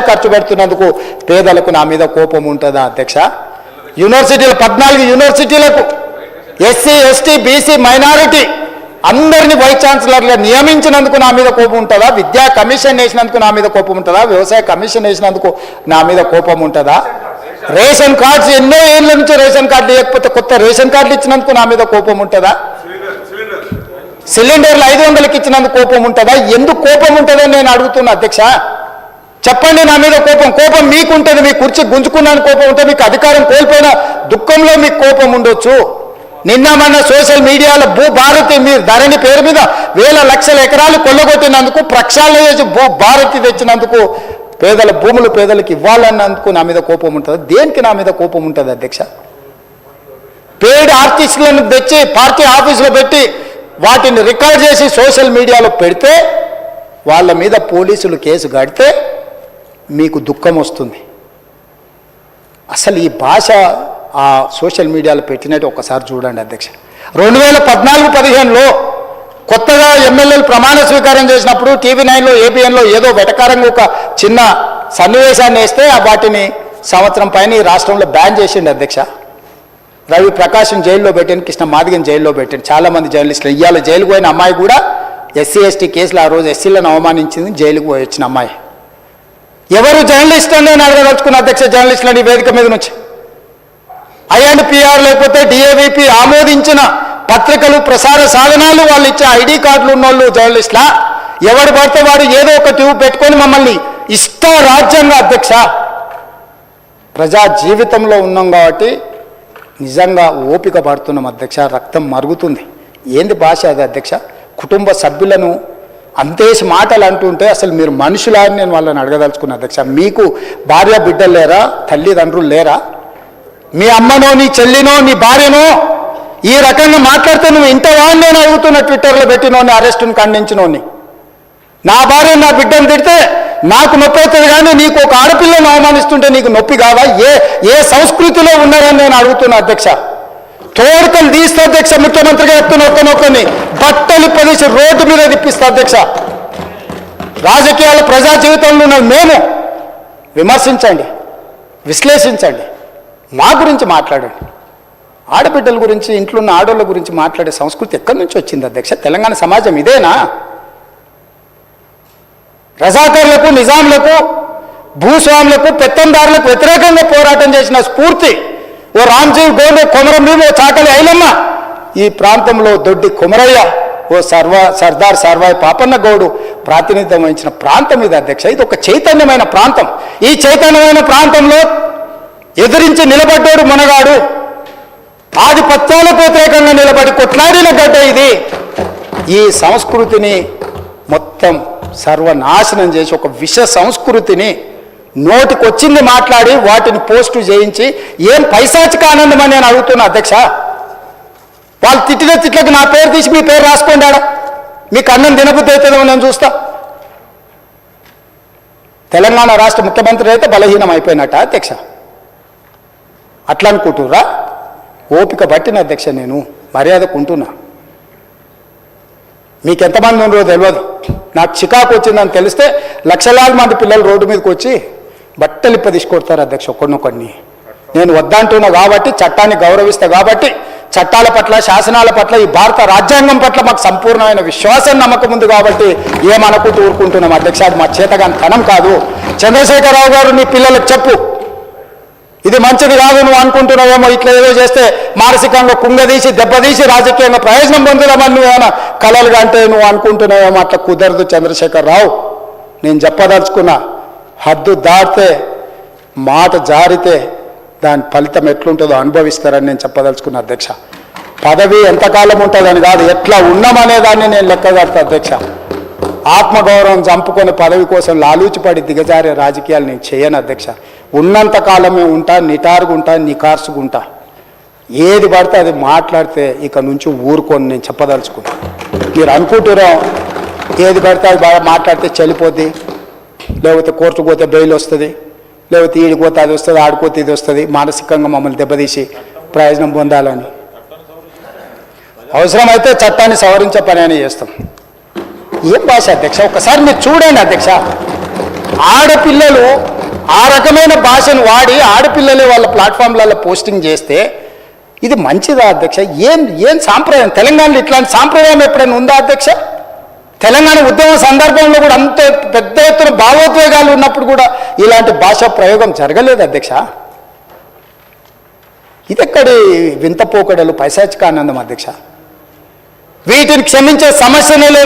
ఖర్చు పెడుతున్నందుకు పేదలకు నా మీద కోపం ఉంటుందా అధ్యక్ష? యూనివర్సిటీలు 14 యూనివర్సిటీలకు ఎస్సీ ఎస్టీ బీసీ మైనారిటీ అందరినీ వైస్ ఛాన్సలర్గా నియమించినందుకు నా మీద కోపం ఉంటుందా? విద్యా కమిషన్ వేసినందుకు నా మీద కోపం ఉంటుందా? వ్యవసాయ కమిషన్ వేసినందుకు నా మీద కోపం ఉంటుందా? రేషన్ కార్డ్స్ ఎన్నో ఏళ్ళ నుంచి రేషన్ కార్డు లేకపోతే కొత్త రేషన్ కార్డులు ఇచ్చినందుకు నా మీద కోపం ఉంటుందా? సిలిండర్లు 500కి ఇచ్చినందుకు కోపం ఉంటుందా? ఎందుకు కోపం ఉంటుందని నేను అడుగుతున్నా అధ్యక్ష. చెప్పండి. నా మీద కోపం మీకుంటుంది. మీ కుర్చీ గుంజుకున్నాను కోపం ఉంటుంది, మీకు అధికారం కోల్పోయిన దుఃఖంలో మీకు కోపం ఉండొచ్చు. నిన్న మొన్న సోషల్ మీడియాలో భూభారతి మీరు ధరణి పేరు మీద వేల లక్షల ఎకరాలు కొల్లగొట్టినందుకు, ప్రక్షాళన చేసి భూభారతి తెచ్చినందుకు, పేదల భూములు పేదలకు ఇవ్వాలన్నందుకు నా మీద కోపం ఉంటుంది. దేనికి నా మీద కోపం ఉంటుంది అధ్యక్ష? పేడ్ ఆర్టిస్టులను తెచ్చి పార్టీ ఆఫీసులో పెట్టి వాటిని రికార్డ్ చేసి సోషల్ మీడియాలో పెడితే వాళ్ళ మీద పోలీసులు కేసు కడితే మీకు దుఃఖం వస్తుంది. అసలు ఈ భాష ఆ సోషల్ మీడియాలో పెట్టినట్టు ఒకసారి చూడండి అధ్యక్ష. 2014-15లో కొత్తగా ఎమ్మెల్యేలు ప్రమాణ స్వీకారం చేసినప్పుడు TV9లో ABNలో ఏదో వెటకారంగా ఒక చిన్న సన్నివేశాన్ని వేస్తే వాటిని సంవత్సరం పైన ఈ రాష్ట్రంలో బ్యాన్ చేసిండు అధ్యక్ష. రవి ప్రకాశం జైల్లో పెట్టాను, కృష్ణ మాదిగని జైల్లో పెట్టాను, చాలామంది జర్నలిస్టులు. ఇవాళ జైలుకు పోయిన అమ్మాయి కూడా SC ST కేసులు ఆ రోజు ఎస్సీలను అవమానించింది, జైలుకు పోయి వచ్చిన అమ్మాయి. ఎవరు జర్నలిస్ట్ అని నేను అడగదలుచుకున్న అధ్యక్ష. జర్నలిస్టులని వేదిక మీద నుంచి INPR లేకపోతే DAVP ఆమోదించిన పత్రికలు ప్రసార సాధనాలు వాళ్ళు ఇచ్చే ID కార్డులు ఉన్నోళ్ళు జర్నలిస్టులా? ఎవడు పడితే వాడు ఏదో ఒక ట్యూబ్ పెట్టుకొని మమ్మల్ని రాజ్యంగా అధ్యక్ష. ప్రజా జీవితంలో ఉన్నాం కాబట్టి నిజంగా ఓపిక పడుతున్నాం అధ్యక్ష. రక్తం మరుగుతుంది. ఏంది భాష అది అధ్యక్ష? కుటుంబ సభ్యులను అంతేసి మాటలు అంటుంటే అసలు మీరు మనుషులా అని నేను వాళ్ళని అడగదలుచుకున్నా అధ్యక్ష. మీకు భార్య బిడ్డలు లేరా? తల్లిదండ్రులు లేరా? మీ అమ్మనో నీ చెల్లినో నీ భార్యనో ఈ రకంగా మాట్లాడితే నువ్వు ఇంతవా అని నేను అడుగుతున్న. ట్విట్టర్లో పెట్టినోని, అరెస్టును ఖండించినోని. నా భార్య నా బిడ్డను తిడితే నాకు నొప్పి అవుతుంది, కానీ నీకు ఒక ఆడపిల్లను అవమానిస్తుంటే నీకు నొప్పి కావా? ఏ సంస్కృతిలో ఉన్నారని నేను అడుగుతున్నా అధ్యక్ష. తోడుకలు తీస్తే అధ్యక్ష, ముఖ్యమంత్రిగా చెప్తున్న ఒక్కనొక్కని బట్టలు పదేసి రోడ్డు మీద తిప్పిస్తా అధ్యక్ష. రాజకీయాలు ప్రజా జీవితంలో ఉన్న మేము విమర్శించండి, విశ్లేషించండి, మా గురించి మాట్లాడండి. ఆడబిడ్డల గురించి, ఇంట్లో ఉన్న ఆడోళ్ళ గురించి మాట్లాడే సంస్కృతి ఎక్కడి నుంచి వచ్చింది అధ్యక్ష? తెలంగాణ సమాజం ఇదేనా? రజాకర్లకు, నిజాంలకు, భూస్వాములకు, పెత్తందారులకు వ్యతిరేకంగా పోరాటం చేసిన స్ఫూర్తి ఓ రామ్జీవ్ గోండు, కొమరం ఓ చాకలి ఐలమ్మ, ఈ ప్రాంతంలో దొడ్డి కొమరయ్య, ఓ సర్దార్ సర్వాయి పాపన్న గౌడు ప్రాతినిధ్యం వహించిన ప్రాంతం ఇది అధ్యక్ష. ఇది ఒక చైతన్యమైన ప్రాంతం. ఈ చైతన్యమైన ప్రాంతంలో ఎదిరించి నిలబడ్డాడు మనగాడు. ఆధిపత్యాలకు వ్యతిరేకంగా నిలబడి కొట్లాడిన గడ్డ ఇది. ఈ సంస్కృతిని మొత్తం సర్వనాశనం చేసి ఒక విష సంస్కృతిని నోటికొచ్చింది మాట్లాడి వాటిని పోస్టు చేయించి ఏం పైశాచిక ఆనందం అని నేను అడుగుతున్నా అధ్యక్ష. వాళ్ళు తిట్టిన తిట్లకు నా పేరు తీసి మీ పేరు రాసుకోండాడా? మీకు అన్నం తినబుద్ధి అవుతుందో నేను చూస్తా. తెలంగాణ రాష్ట్ర ముఖ్యమంత్రి అయితే బలహీనం అయిపోయినట్ట అధ్యక్ష? అట్లా అనుకుంటురా? ఓపిక పట్టిన అధ్యక్ష, నేను మర్యాదకు ఉంటున్నా. మీకు ఎంతమంది ఉన్నారో తెలియదు. నాకు చికాకు వచ్చిందని తెలిస్తే లక్షలాది మంది పిల్లలు రోడ్డు మీదకి వచ్చి బట్టలు తీసుకొడతారు అధ్యక్ష ఒక్కొక్కడిని. నేను వద్దంటున్నా కాబట్టి, చట్టాన్ని గౌరవిస్తా కాబట్టి, చట్టాల పట్ల, శాసనాల పట్ల, ఈ భారత రాజ్యాంగం పట్ల మాకు సంపూర్ణమైన విశ్వాసం, నమ్మకం ఉంది కాబట్టి ఏమనుకుంటూ ఊరుకుంటున్నాం అధ్యక్ష. అది మా చేతగాని తనం కాదు. చంద్రశేఖరరావు గారు నీ పిల్లలకు చెప్పు, ఇది మంచిది కాదు, నువ్వు అనుకుంటున్నావేమో ఇట్లా ఏదో చేస్తే మానసికంగా కుంగదీసి దెబ్బతీసి రాజకీయంగా ప్రయోజనం పొందుదామని నువ్వేమైనా కలలుగా అంటే నువ్వు అనుకుంటున్నావేమో. అట్లా కుదరదు చంద్రశేఖరరావు. నేను చెప్పదలుచుకున్నా, హద్దు దాటితే, మాట జారితే దాని ఫలితం ఎట్లుంటుందో అనుభవిస్తారని నేను చెప్పదలుచుకున్నా అధ్యక్ష. పదవి ఎంతకాలం ఉంటుందని కాదు, ఎట్లా ఉన్నామనేదాన్ని నేను లెక్క కడతా అధ్యక్ష. ఆత్మగౌరవం చంపుకొని పదవి కోసం లాలూచిపడి దిగజారే రాజకీయాలు నేను చేయను అధ్యక్ష. ఉన్నంత కాలమే ఉంటా, నిటారుగుంటా, నికార్సుగుంటా. ఏది పడితే అది మాట్లాడితే ఇక నుంచి ఊరుకొని నేను చెప్పదలుచుకున్నా. మీరు అనుకుంటున్నాం ఏది పడితే అది బాగా మాట్లాడితే చెల్లిపోద్ది, లేకపోతే కోర్టుకు పోతే బెయిల్ వస్తుంది, లేకపోతే ఈడిపోతే అది వస్తుంది, ఆడిపోతే ఇది వస్తుంది, మానసికంగా మమ్మల్ని దెబ్బతీసి ప్రయోజనం పొందాలని. అవసరమైతే చట్టాన్ని సవరించే పని అని చేస్తాం. ఏం భాష అధ్యక్ష? ఒకసారి మీరు చూడండి అధ్యక్ష. ఆడపిల్లలు ఆ రకమైన భాషను వాడి ఆడపిల్లలే వాళ్ళ ప్లాట్ఫామ్లలో పోస్టింగ్ చేస్తే ఇది మంచిదా అధ్యక్ష? ఏం సాంప్రదాయం? తెలంగాణలో ఇట్లాంటి సాంప్రదాయం ఎప్పుడైనా ఉందా అధ్యక్ష? తెలంగాణ ఉద్యమ సందర్భంలో కూడా అంత పెద్ద ఎత్తున భావోద్వేగాలు ఉన్నప్పుడు కూడా ఇలాంటి భాషా ప్రయోగం జరగలేదు అధ్యక్ష. ఇదెక్కడి వింత పోకడలు, పైశాచిక ఆనందం అధ్యక్ష. వీటిని క్షమించే సమస్యనే లేదు.